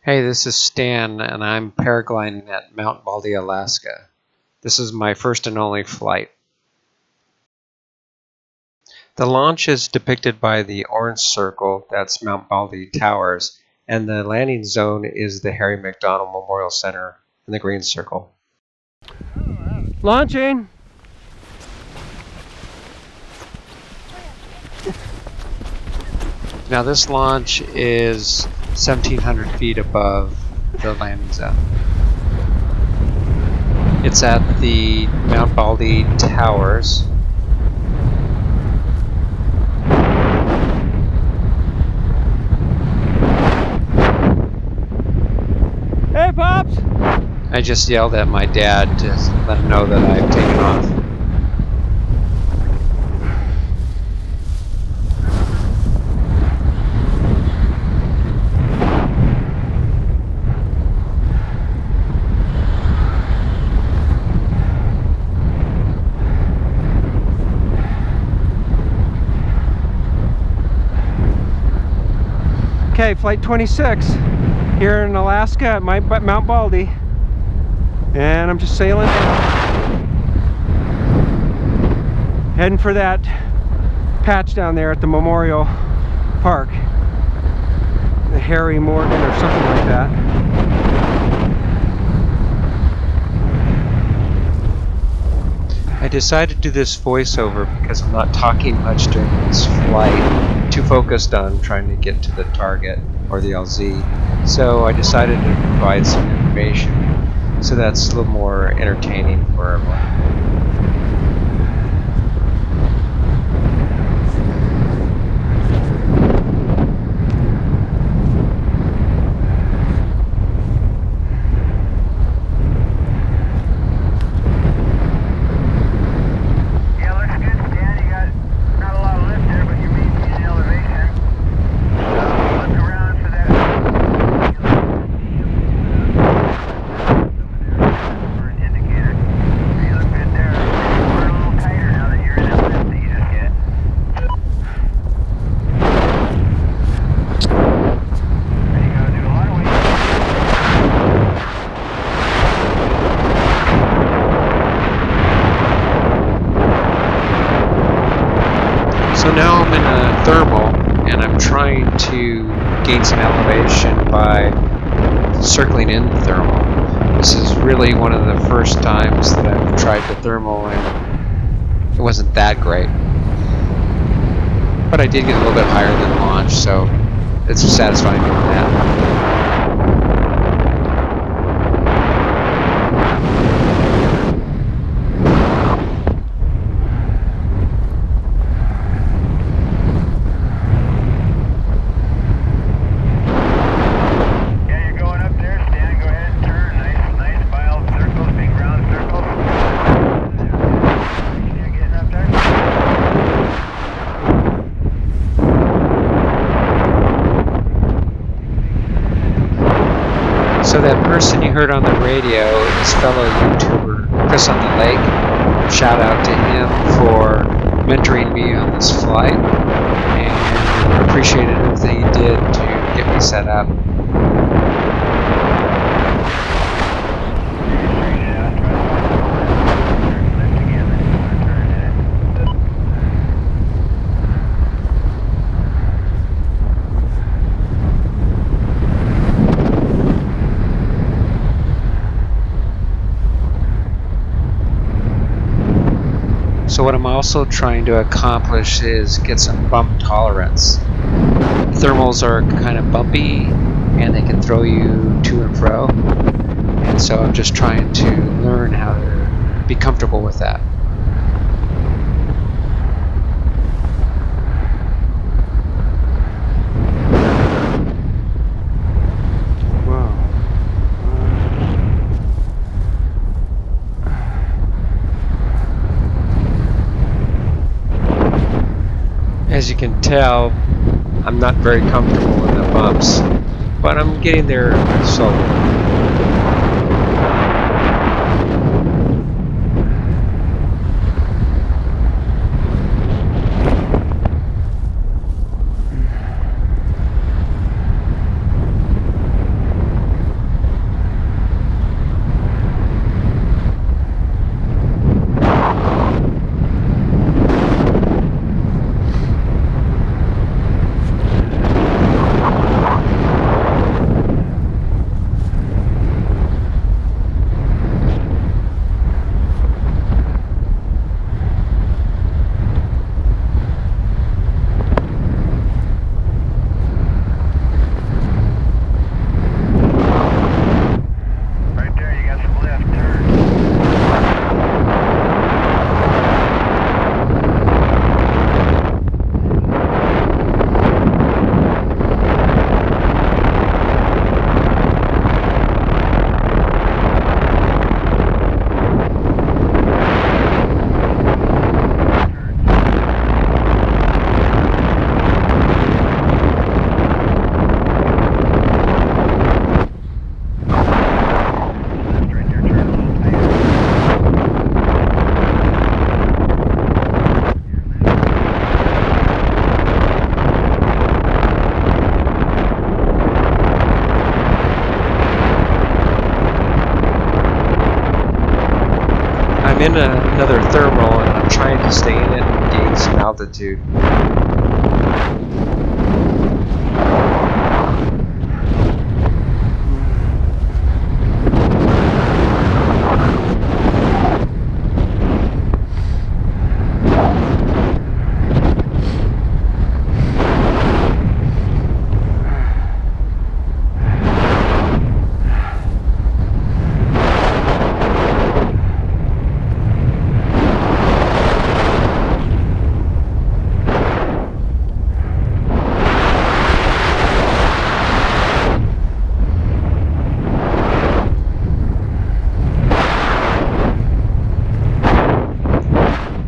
Hey, this is Stan, and I'm paragliding at Mount Baldy, Alaska. This is my first and only flight. The launch is depicted by the orange circle, that's Mount Baldy Towers, and the landing zone is the Harry McDonald Memorial Center in the green circle. Launching! Now this launch is 1,700 feet above the landing zone. It's at the Mount Baldy Towers. Hey, Pops! I just yelled at my dad to let him know that I've taken off. Okay, flight 26 here in Alaska at Mount Baldy, and I'm just sailing heading for that patch down there at the Memorial Park, the Harry Morgan or something like that. I decided to do this voiceover because I'm not talking much during this flight, too focused on trying to get to the target or the LZ. So I decided to provide some information so that's a little more entertaining for everyone. So now I'm in a thermal, and I'm trying to gain some elevation by circling in the thermal. This is really one of the first times that I've tried the thermal, and it wasn't that great. But I did get a little bit higher than launch, so it's satisfying doing that. So that person you heard on the radio is fellow YouTuber Chris on the Lake. Shout out to him for mentoring me on this flight, and appreciated everything he did to get me set up. So what I'm also trying to accomplish is get some bump tolerance. Thermals are kind of bumpy and they can throw you to and fro. And so I'm just trying to learn how to be comfortable with that. As you can tell, I'm not very comfortable in the bumps, but I'm getting there slowly. I'm in another thermal and I'm trying to stay in it and gain some altitude.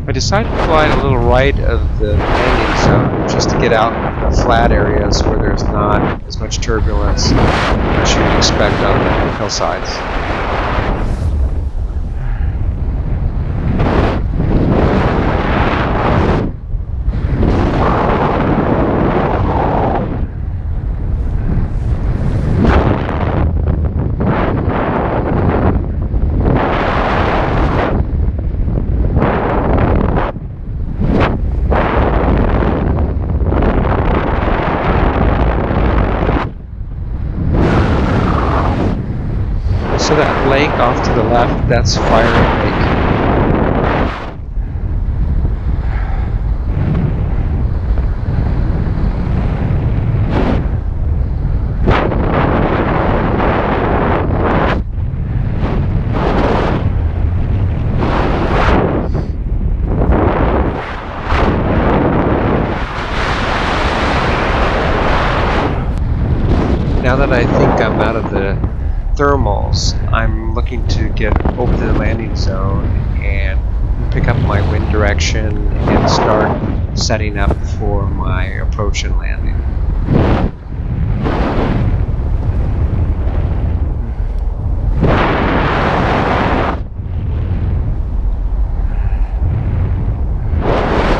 I decided to fly a little right of the landing zone just to get out in the flat areas where there's not as much turbulence as you'd expect on the hillsides. So that lake off to the left, that's Fire Lake. Now that I think I'm out of the thermals, I'm looking to get over to the landing zone and pick up my wind direction and start setting up for my approach and landing.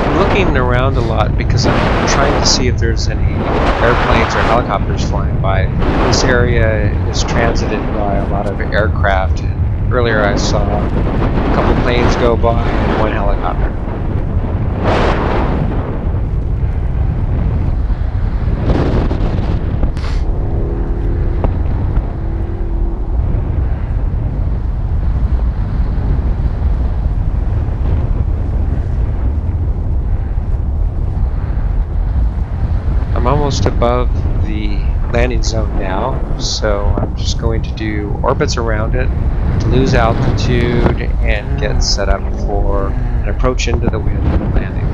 I'm looking around a lot because I'm trying to see if there's any airplanes or helicopters flying by. This area is transited by a lot of aircraft. Earlier I saw a couple planes go by and one helicopter. I'm almost above the landing zone now, so I'm just going to do orbits around it to lose altitude and get set up for an approach into the wind and landing.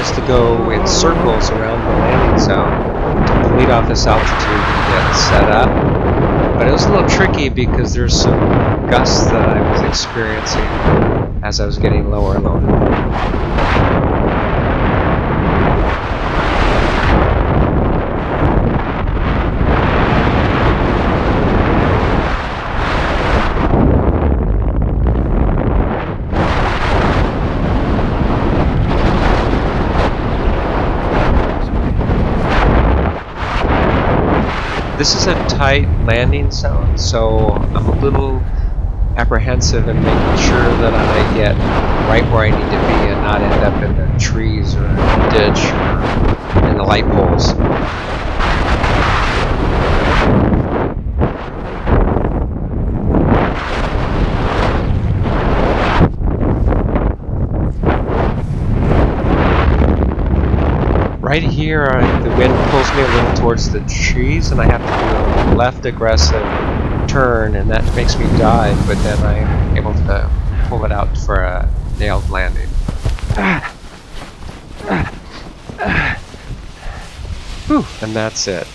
To go in circles around the landing zone to lead off this altitude and get set up. But it was a little tricky because there's some gusts that I was experiencing as I was getting lower and lower. This is a tight landing zone, so I'm a little apprehensive in making sure that I get right where I need to be and not end up in the trees or in the ditch or in the light poles. Right here, the wind pulls me a little towards the trees, and I have to do a left aggressive turn, and that makes me dive, but then I'm able to pull it out for a nailed landing. Whew. And that's it.